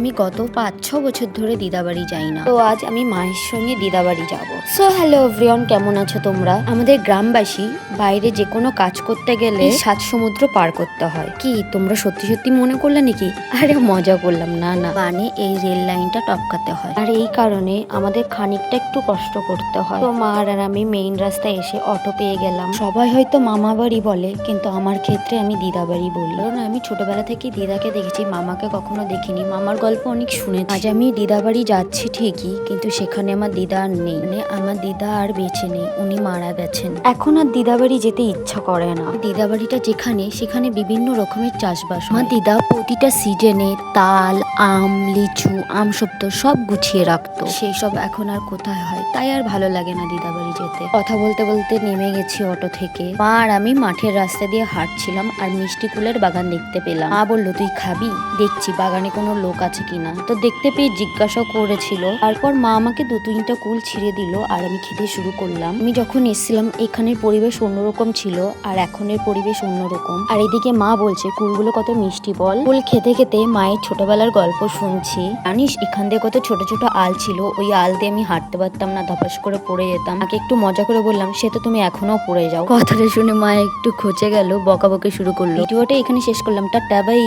আমি গত 5-6 বছর ধরে দিদাবাড়ি যাই না, তো আজ আমি মায়ের সঙ্গে দিদাবাড়ি যাব। সো হ্যালো এভরিওয়ান, কেমন আছো তোমরা? আমাদের গ্রামবাসী বাইরে যে কোনো কাজ করতে গেলে 7 সমুদ্র পার করতে হয়। কি তোমরা সত্যি সত্যি মনে করলে নাকি? আরে মজা করলাম, না না, মানে এই রেল লাইনটা টপকাতে হয়, আর এই কারণে আমাদের খানিকটা একটু কষ্ট করতে হয়। তো মা আর আমি মেইন রাস্তায় এসে অটো পেয়ে গেলাম। সবাই হয়তো মামা বাড়ি বলে, কিন্তু আমার ক্ষেত্রে আমি দিদাবাড়ি বললো। কারণ আমি ছোটবেলা থেকে দিদাকে দেখেছি, মামাকে কখনো দেখিনি। মামার গল্প অনেক শুনেছি। আজ আমি দিদাবাড়ি যাচ্ছি ঠিকই, কিন্তু সেখানে আমার দিদা আর নেই, মানে আমার দিদা আর বেঁচে নেই, উনি মারা গেছেন। এখন আর দিদাবাড়ি যেতে ইচ্ছা করে না। দিদাবাড়িটা যেখানে, সেখানে বিভিন্ন রকমের চাষবাস। আমার দিদা প্রতিটা সিজনে তাল, আম, লিচু, আমসত্ত্ব সব গুছিয়ে রাখতো। সেই সব এখন আর কোথায় হয়, তাই আর ভালো লাগে না দিদাবাড়ি যেতে। কথা বলতে বলতে নেমে গেছি অটো থেকে। মা আর আমি মাঠের রাস্তা দিয়ে হাঁটছিলাম, আর মিষ্টি কুলের বাগান দেখতে পেলাম। মা বললো, তুই খাবি? দেখছি বাগানে কোনো লোক আছে কিনা। তো দেখতে পেয়ে জিজ্ঞাসাও করেছিল। তারপর মা আমাকে 2-3টা কুল ছিঁড়ে দিল, আর আমি খেতে শুরু করলাম। আমি যখন এসেছিলাম এখানের পরিবেশ অন্যরকম ছিল, আর এখনের পরিবেশ অন্যরকম। আর এদিকে মা বলছে কুলগুলো কত মিষ্টি বল। কুল খেতে খেতে মায়ের ছোটবেলার গল্প শুনছি। জানিস এখান দিয়ে কত ছোট ছোট আল ছিল, ওই আল দিয়ে আমি হাঁটতে পারতাম না, ধপাস করে পড়ে যেতাম। আমাকে একটু মজা করে বললাম, সে তো তুমি এখনো পড়ে যাও। কথাটা শুনে মা একটু খচে গেল, বকাবকি শুরু করলো। ভিডিওটা এখানে শেষ করলাম, টাটা বাই।